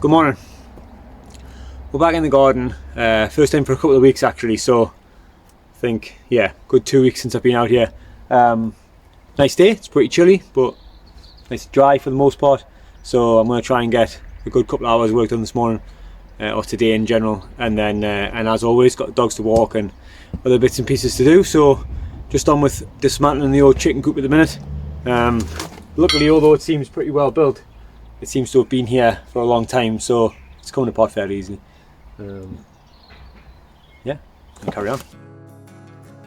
Good morning. We're back in the garden. First time for a couple of weeks actually, so I think, yeah, good 2 weeks since I've been out here. Nice day, it's pretty chilly, but nice dry for the most part. So I'm going to try and get a good couple of hours work done this morning, or today in general. And then, and as always, got the dogs to walk and other bits and pieces to do. So just on with dismantling the old chicken coop at the minute. Luckily, although it seems pretty well built, it seems to have been here for a long time, so it's coming apart fairly easily. Yeah, and carry on.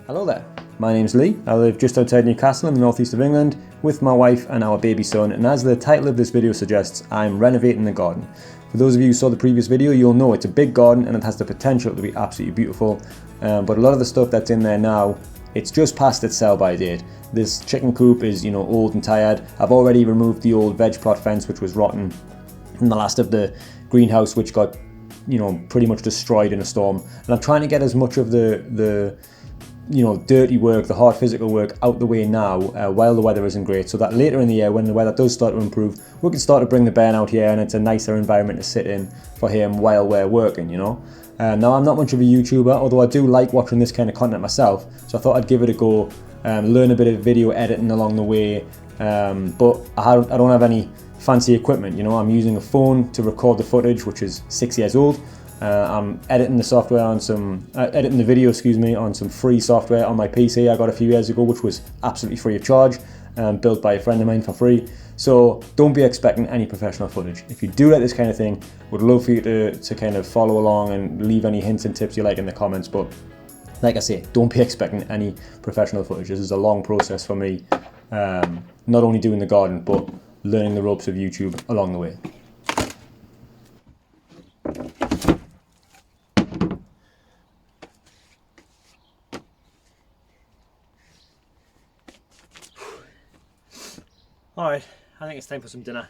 Hello there, my name's Lee. I live just outside Newcastle in the northeast of England with my wife and our baby son, and as the title of this video suggests, I'm renovating the garden. For those of you who saw the previous video, you'll know it's a big garden and it has the potential to be absolutely beautiful, but a lot of the stuff that's in there now, it's just past its sell-by date. This chicken coop is, old and tired. I've already removed the old veg plot fence, which was rotten, and the last of the greenhouse, which got, pretty much destroyed in a storm. And I'm trying to get as much of the dirty work, the hard physical work out the way now, while the weather isn't great, so that later in the year, when the weather does start to improve, we can start to bring the Ben out here and it's a nicer environment to sit in for him while we're working, Now, I'm not much of a YouTuber, although I do like watching this kind of content myself, so I thought I'd give it a go, learn a bit of video editing along the way, but I don't have any fancy equipment, I'm using a phone to record the footage, which is 6 years old. I'm editing the software on editing the video, on some free software on my PC I got a few years ago, which was absolutely free of charge, built by a friend of mine for free. So don't be expecting any professional footage. If you do like this kind of thing, would love for you to kind of follow along and leave any hints and tips you like in the comments. But like I say, don't be expecting any professional footage. This is a long process for me, not only doing the garden, but learning the ropes of YouTube along the way. Alright, I think it's time for some dinner.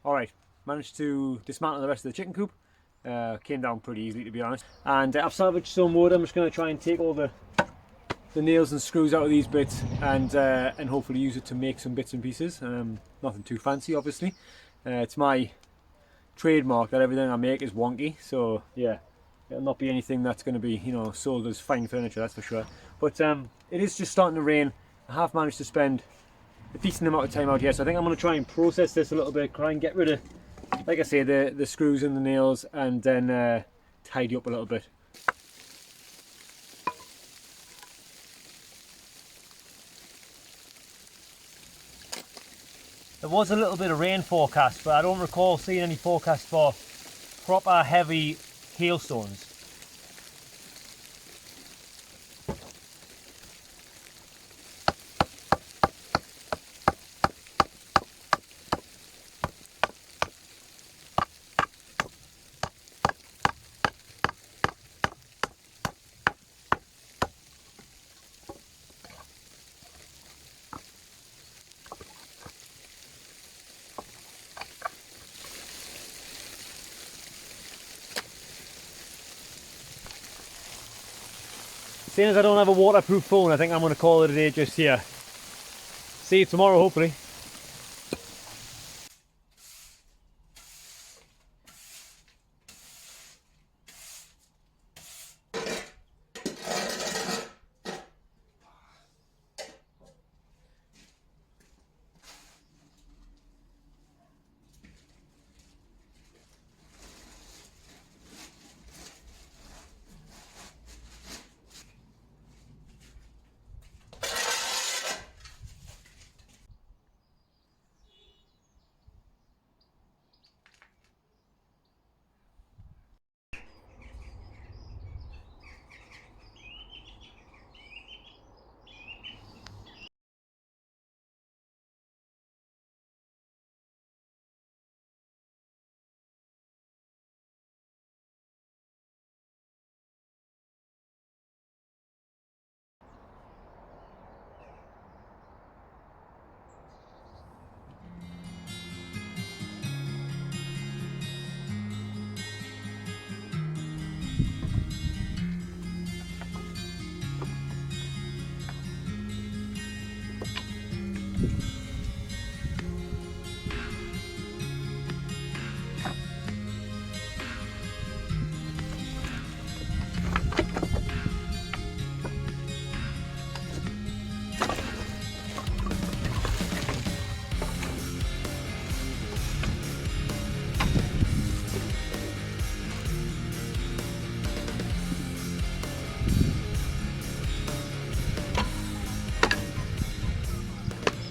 Alright, managed to dismantle the rest of the chicken coop. Came down pretty easily, to be honest. And I've salvaged some wood. I'm just going to try and take all the nails and screws out of these bits and hopefully use it to make some bits and pieces. Nothing too fancy, obviously. It's my trademark that everything I make is wonky, so yeah, it'll not be anything that's going to be, sold as fine furniture, that's for sure. But it is just starting to rain. I have managed to spend a decent amount of time out here, so I think I'm going to try and process this a little bit, try and get rid of, like I say, the screws and the nails, and then tidy up a little bit. There was a little bit of rain forecast, but I don't recall seeing any forecast for proper heavy hailstones. Seeing as I don't have a waterproof phone, I think I'm going to call it a day just here. See you tomorrow, hopefully.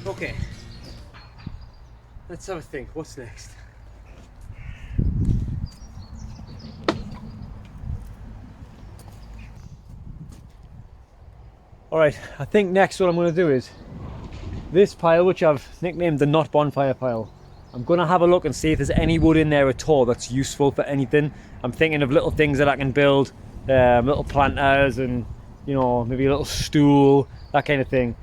Okay, let's have a think. What's next? Alright, I think next what I'm going to do is this pile, which I've nicknamed the not bonfire pile. I'm going to have a look and see if there's any wood in there at all that's useful for anything. I'm thinking of little things that I can build, little planters and, you know, maybe a little stool, that kind of thing.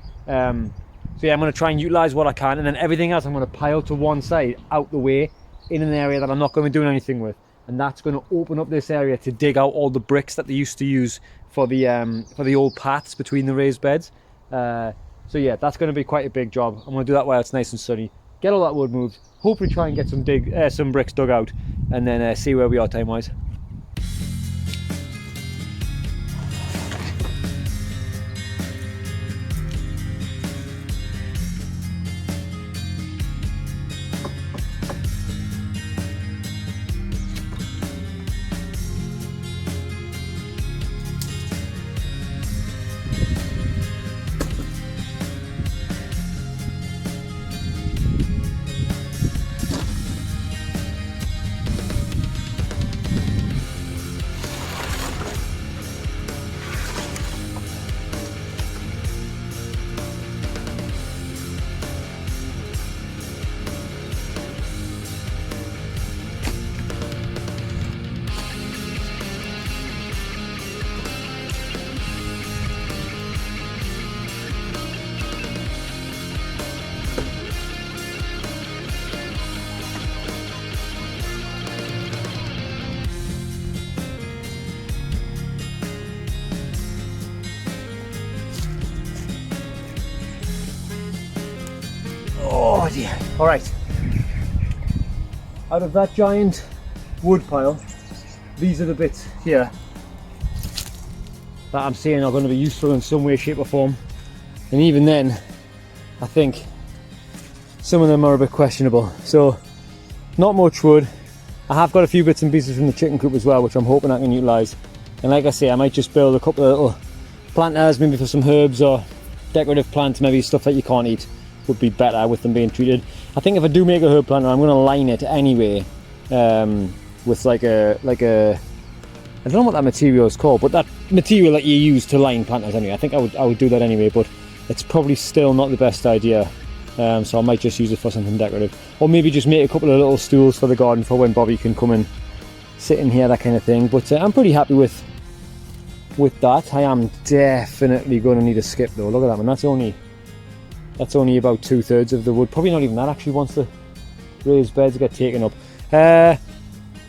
So yeah, I'm going to try and utilise what I can, and then everything else I'm going to pile to one side, out the way, in an area that I'm not going to be doing anything with. And that's going to open up this area to dig out all the bricks that they used to use for the old paths between the raised beds. So yeah, that's going to be quite a big job. I'm going to do that while it's nice and sunny. Get all that wood moved, hopefully try and get some bricks dug out, and then see where we are time-wise. Oh dear. Alright. Out of that giant wood pile, these are the bits here that I'm saying are going to be useful in some way, shape or form. And even then, I think some of them are a bit questionable. So, not much wood. I have got a few bits and pieces from the chicken coop as well, which I'm hoping I can utilise. And like I say, I might just build a couple of little planters, maybe for some herbs or decorative plants, maybe stuff that you can't eat would be better with them being treated. I think if I do make a herb planter, I'm going to line it anyway with like a I don't know what that material is called, but that material that you use to line planters anyway. I think I would do that anyway, but it's probably still not the best idea. So I might just use it for something decorative, or maybe just make a couple of little stools for the garden for when Bobby can come and sit in here, that kind of thing. But I'm pretty happy with that. I am definitely going to need a skip though. Look at that, man. That's only about 2/3 of the wood. Probably not even that actually once the raised beds get taken up.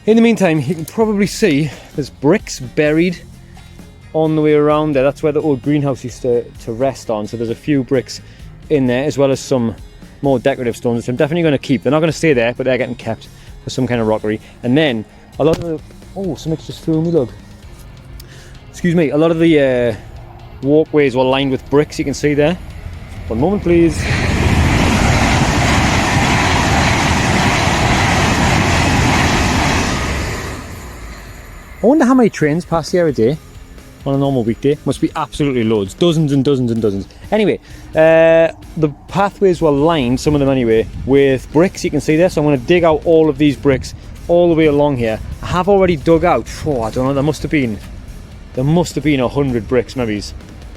In the meantime, you can probably see there's bricks buried on the way around there. That's where the old greenhouse used to rest on. So there's a few bricks in there, as well as some more decorative stones, which I'm definitely going to keep. They're not going to stay there, but they're getting kept for some kind of rockery. And then a lot of the... Oh, something's just flew me, look. Excuse me. A lot of the walkways were lined with bricks, you can see there. One moment, please. I wonder how many trains pass here a day on a normal weekday. Must be absolutely loads. Dozens and dozens and dozens. Anyway, the pathways were lined, some of them anyway, with bricks, you can see there. So I'm going to dig out all of these bricks all the way along here. I have already dug out, I don't know, there must have been 100 bricks, maybe.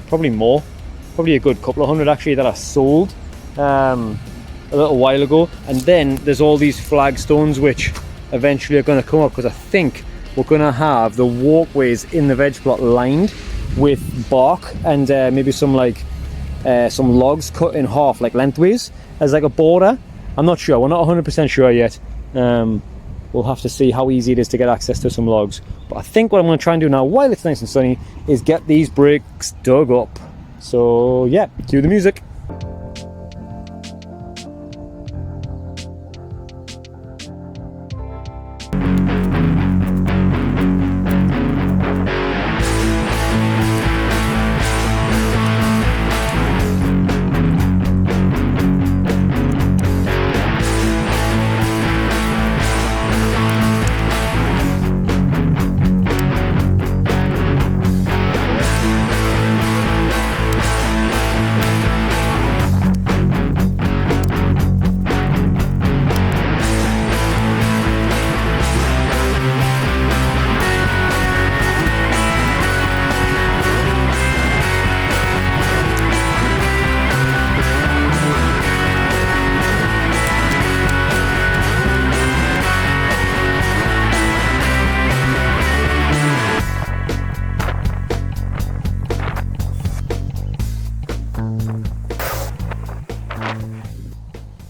Probably more. Probably a good couple of hundred actually that I sold a little while ago. And then there's all these flagstones which eventually are going to come up, because I think we're going to have the walkways in the veg plot lined with bark and maybe some logs cut in half, like lengthways, as like a border. I'm not sure, we're not 100% sure yet. We'll have to see how easy it is to get access to some logs. But I think what I'm going to try and do now, while it's nice and sunny, is get these bricks dug up. So yeah, cue the music.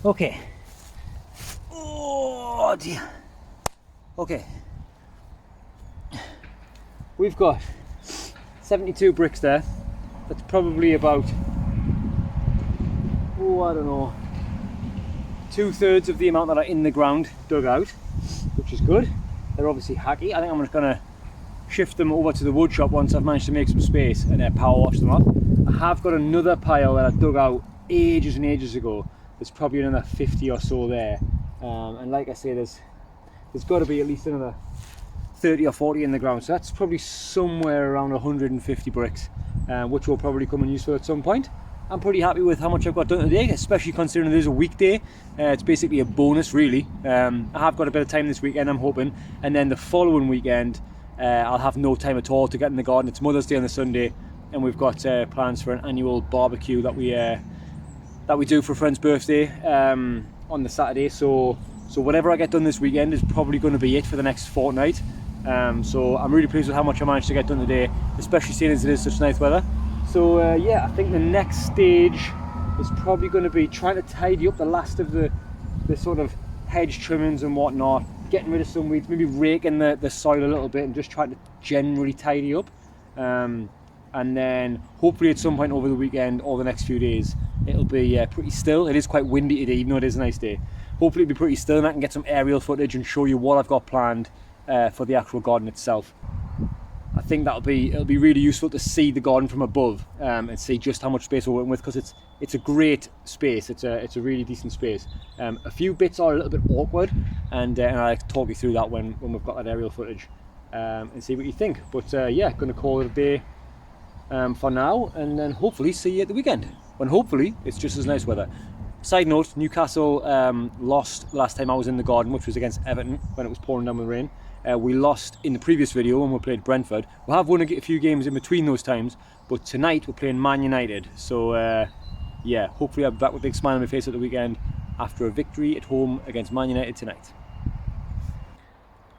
Okay. Oh dear. Okay. We've got 72 bricks there. That's probably about, I don't know, 2/3 of the amount that are in the ground dug out, which is good. They're obviously hacky. I think I'm just gonna shift them over to the wood shop once I've managed to make some space and power wash them up. I have got another pile that I dug out ages and ages ago. There's probably another 50 or so there, and like I say, there's got to be at least another 30 or 40 in the ground, so that's probably somewhere around 150 bricks, which will probably come in useful at some point. I'm pretty happy with how much I've got done today, especially considering it is a weekday. It's basically a bonus really. I have got a bit of time this weekend, I'm hoping, and then the following weekend I'll have no time at all to get in the garden. It's Mother's Day on the Sunday, and we've got plans for an annual barbecue that we do for a friend's birthday on the Saturday. So whatever I get done this weekend is probably going to be it for the next fortnight. So I'm really pleased with how much I managed to get done today, especially seeing as it is such nice weather. So yeah, I think the next stage is probably going to be trying to tidy up the last of the sort of hedge trimmings and whatnot, getting rid of some weeds, maybe raking the soil a little bit and just trying to generally tidy up. And then hopefully at some point over the weekend or the next few days it'll be pretty still. It is quite windy today, even though it is a nice day. Hopefully it'll be pretty still and I can get some aerial footage and show you what I've got planned for the actual garden itself. I think it'll be really useful to see the garden from above and see just how much space we're working with, because it's a great space. It's a really decent space. A few bits are a little bit awkward, and I'll talk you through that when we've got that aerial footage and see what you think. But yeah, going to call it a day for now, and then hopefully see you at the weekend when hopefully it's just as nice weather. Side note, Newcastle lost the last time I was in the garden, which was against Everton when it was pouring down with rain. We lost in the previous video when we played Brentford. We have won a few games in between those times, but tonight we're playing Man United. So yeah, hopefully I'll be back with a big smile on my face at the weekend after a victory at home against Man United tonight.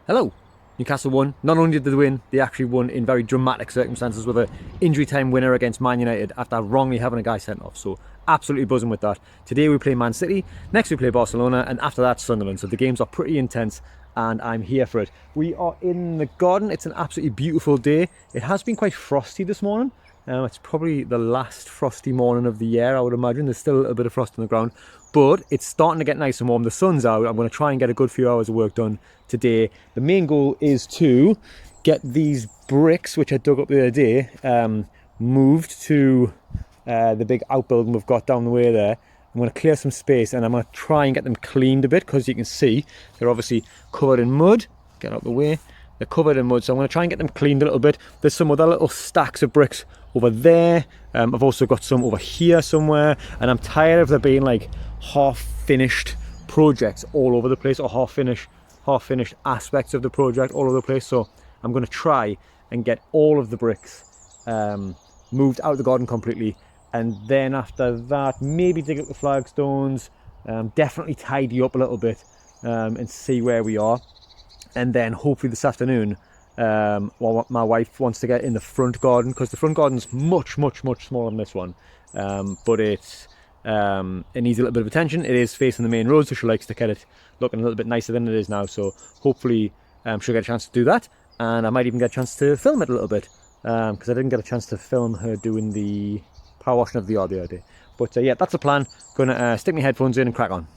Hello. Newcastle won. Not only did they win, they actually won in very dramatic circumstances with an injury time winner against Man United after wrongly having a guy sent off. So absolutely buzzing with that. Today we play Man City, next we play Barcelona, and after that Sunderland. So the games are pretty intense and I'm here for it. We are in the garden. It's an absolutely beautiful day. It has been quite frosty this morning. It's probably the last frosty morning of the year, I would imagine. There's still a little bit of frost on the ground, but it's starting to get nice and warm. The sun's out. I'm going to try and get a good few hours of work done today. The main goal is to get these bricks, which I dug up the other day, moved to the big outbuilding we've got down the way there. I'm going to clear some space and I'm going to try and get them cleaned a bit, because you can see they're obviously covered in mud. Get out of the way. They're covered in mud, so I'm going to try and get them cleaned a little bit. There's some other little stacks of bricks over there. I've also got some over here somewhere, and I'm tired of there being like half-finished projects all over the place, or half-finished aspects of the project all over the place. So I'm going to try and get all of the bricks moved out of the garden completely, and then after that maybe dig up the flagstones, definitely tidy up a little bit and see where we are. And then hopefully this afternoon, well, my wife wants to get in the front garden, because the front garden's much smaller than this one, but it needs a little bit of attention. It is facing the main road, so she likes to get it looking a little bit nicer than it is now. So hopefully she'll get a chance to do that, and I might even get a chance to film it a little bit, because I didn't get a chance to film her doing the power washing of the yard the other day. But yeah, that's the plan. Gonna stick my headphones in and crack on.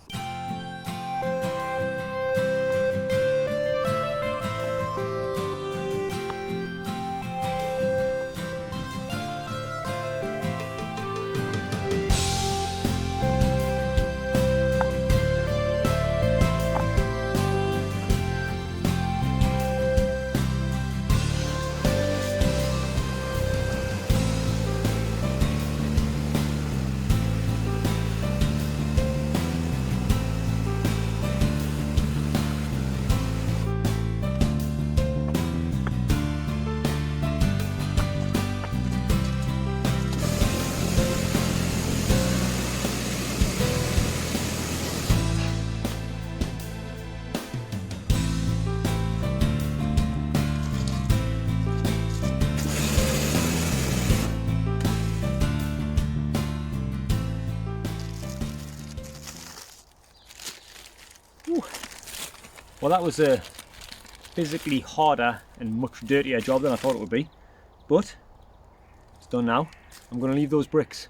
Well, that was a physically harder and much dirtier job than I thought it would be, but it's done now. I'm going to leave those bricks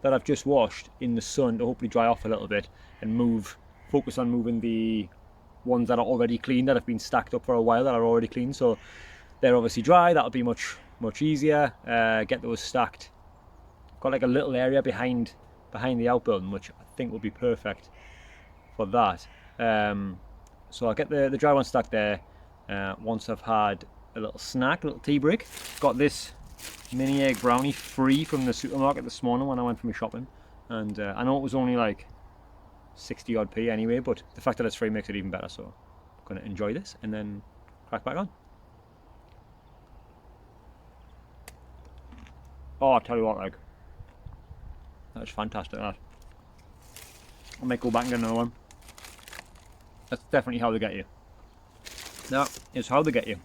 that I've just washed in the sun to hopefully dry off a little bit and focus on moving the ones that are already clean, that have been stacked up for a while, that are already clean. So they're obviously dry, that'll be much easier. Get those stacked. Got like a little area behind the outbuilding, which I think will be perfect for that. So I'll get the dry one stacked there once I've had a little snack, a little tea break. Got this mini egg brownie free from the supermarket this morning when I went for my shopping, and I know it was only like 60 odd p anyway, but the fact that it's free makes it even better. So I'm going to enjoy this and then crack back on. Oh, I'll tell you what, like, that's fantastic, that. I might go back and get another one. That's definitely how they get you. That is how they get you.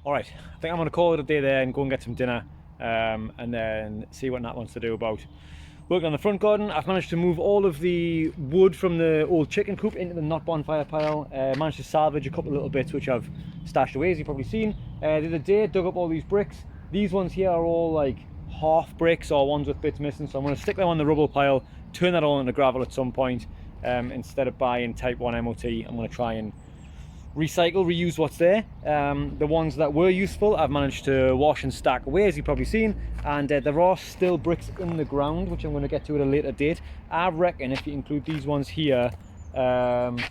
Alright, I think I'm going to call it a day there and go and get some dinner, and then see what Nat wants to do about working on the front garden. I've managed to move all of the wood from the old chicken coop into the not bonfire pile. Managed to salvage a couple of little bits which I've stashed away, as you've probably seen. The other day, dug up all these bricks. These ones here are all like half bricks or ones with bits missing, so I'm going to stick them on the rubble pile, turn that all into gravel at some point. Instead of buying type 1 MOT, I'm going to try and recycle, reuse what's there. The ones that were useful I've managed to wash and stack away, as you've probably seen, and there are still bricks in the ground which I'm going to get to at a later date. I reckon if you include these ones here, and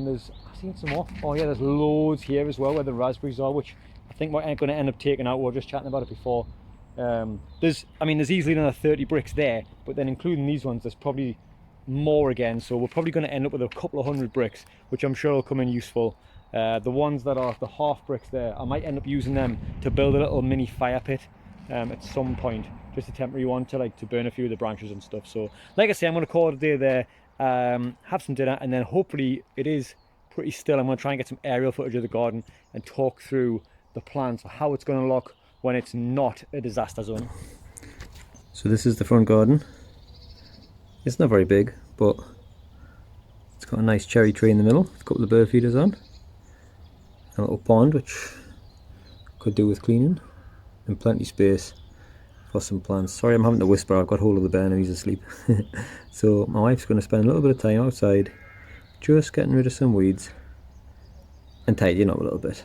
there's, I've seen some more, oh yeah, there's loads here as well where the raspberries are, which I think we're going to end up taking out. We were just chatting about it before. There's easily another 30 bricks there, but then including these ones there's probably more again, so we're probably going to end up with a couple of hundred bricks, which I'm sure will come in useful. The ones that are the half bricks there, I might end up using them to build a little mini fire pit at some point, just a temporary one to burn a few of the branches and stuff. So like I say, I'm going to call it a day there, have some dinner, and then hopefully it is pretty still. I'm going to try and get some aerial footage of the garden and talk through the plans for how it's going to look when it's not a disaster zone. So this is the front garden. It's not very big, but it's got a nice cherry tree in the middle, a couple of bird feeders on, a little pond which could do with cleaning, and plenty of space for some plants. Sorry I'm having to whisper, I've got hold of the bear and he's asleep. So my wife's going to spend a little bit of time outside just getting rid of some weeds and tidying up a little bit.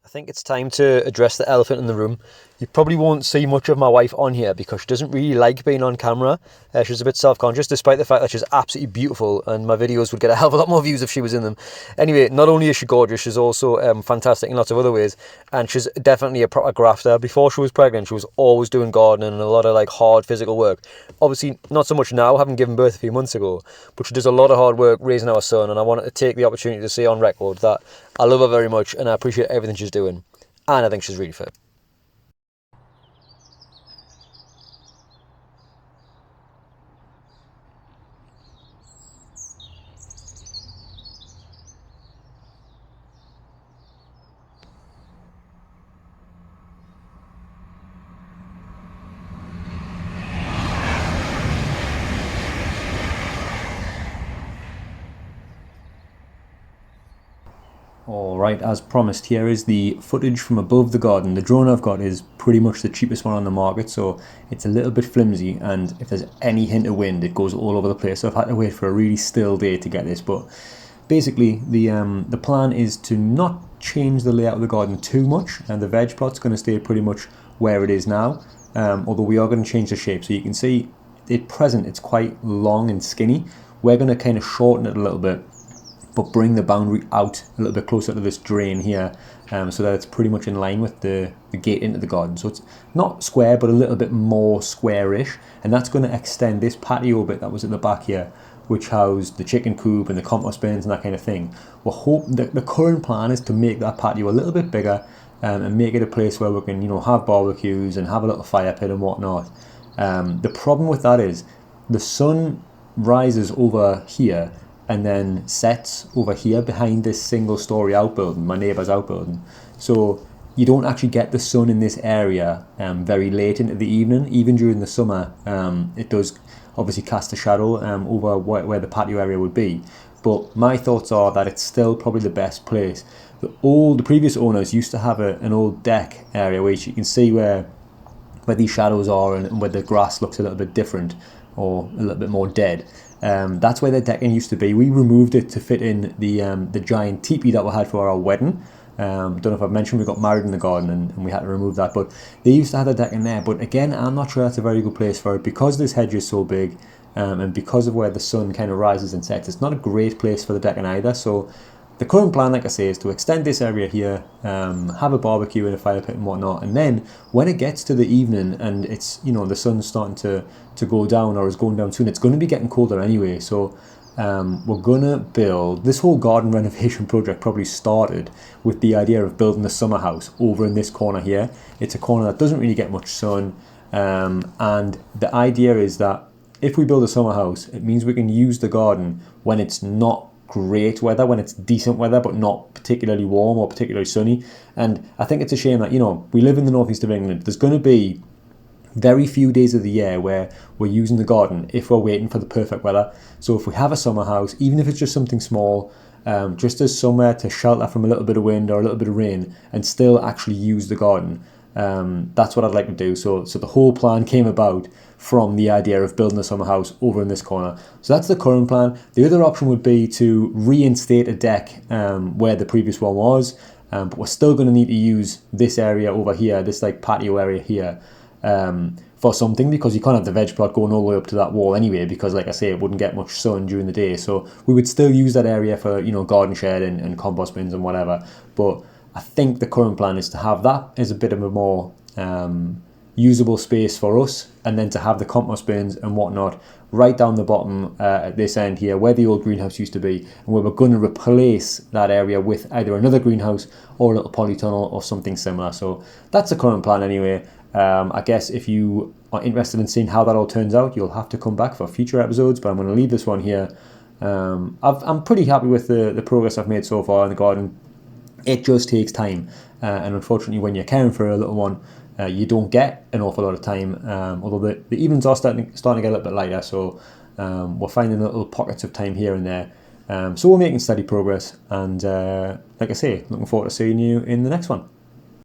I think it's time to address the elephant in the room. You probably won't see much of my wife on here because she doesn't really like being on camera. She's a bit self-conscious, despite the fact that she's absolutely beautiful, and my videos would get a hell of a lot more views if she was in them. Anyway, not only is she gorgeous, she's also fantastic in lots of other ways, and she's definitely a proper grafter. Before she was pregnant, she was always doing gardening and a lot of like hard physical work. Obviously, not so much now, having given birth a few months ago, but she does a lot of hard work raising our son, and I wanted to take the opportunity to say on record that I love her very much and I appreciate everything she's doing, and I think she's really fit. Alright, as promised, here is the footage from above the garden. The drone I've got is pretty much the cheapest one on the market, so it's a little bit flimsy, and if there's any hint of wind, it goes all over the place. So I've had to wait for a really still day to get this, but basically the plan is to not change the layout of the garden too much, and the veg plot's going to stay pretty much where it is now, although we are going to change the shape. So you can see at present it's quite long and skinny. We're going to kind of shorten it a little bit, but bring the boundary out a little bit closer to this drain here, so that it's pretty much in line with the gate into the garden. So it's not square, but a little bit more squarish, and that's going to extend this patio bit that was at the back here, which housed the chicken coop and the compost bins and that kind of thing. The current plan is to make that patio a little bit bigger, and make it a place where we can, have barbecues and have a little fire pit and whatnot. The problem with that is the sun rises over here and then sets over here behind this single-story outbuilding, my neighbour's outbuilding. So you don't actually get the sun in this area very late into the evening. Even during the summer, it does obviously cast a shadow over where the patio area would be. But my thoughts are that it's still probably the best place. The previous owners used to have an old deck area, which you can see where these shadows are and where the grass looks a little bit different or a little bit more dead. That's where the decking used to be. We removed it to fit in the giant teepee that we had for our wedding. Don't know if I've mentioned we got married in the garden and we had to remove that, but they used to have the deck in there. But again, I'm not sure that's a very good place for it because this hedge is so big, and because of where the sun kind of rises and sets. It's not a great place for the decking either. So the current plan, like I say, is to extend this area here, have a barbecue and a fire pit and whatnot, and then when it gets to the evening and it's, the sun's starting to go down or is going down soon, it's going to be getting colder anyway. So we're gonna build this whole garden renovation project. Probably started with the idea of building the summer house over in this corner here. It's a corner that doesn't really get much sun, and the idea is that if we build a summer house, it means we can use the garden when it's not great weather, when it's decent weather but not particularly warm or particularly sunny. And I think it's a shame that we live in the northeast of England. There's going to be very few days of the year where we're using the garden if we're waiting for the perfect weather. So if we have a summer house, even if it's just something small, just as somewhere to shelter from a little bit of wind or a little bit of rain and still actually use the garden, that's what I'd like to do. So the whole plan came about from the idea of building a summer house over in this corner. So that's the current plan. The other option would be to reinstate a deck where the previous one was, but we're still going to need to use this area over here, this like patio area here, for something, because you can't have the veg plot going all the way up to that wall anyway, because like I say, it wouldn't get much sun during the day. So we would still use that area for garden shed and compost bins and whatever. But I think the current plan is to have that as a bit of a more usable space for us, and then to have the compost bins and whatnot right down the bottom at this end here where the old greenhouse used to be, and where we're going to replace that area with either another greenhouse or a little polytunnel or something similar. So that's the current plan anyway. I guess if you are interested in seeing how that all turns out, you'll have to come back for future episodes, but I'm going to leave this one here. I'm pretty happy with the progress I've made so far in the garden. It just takes time, and unfortunately when you're caring for a little one, you don't get an awful lot of time, although the evenings are starting to get a little bit lighter, so we're finding little pockets of time here and there. So we're making steady progress, and like I say, looking forward to seeing you in the next one.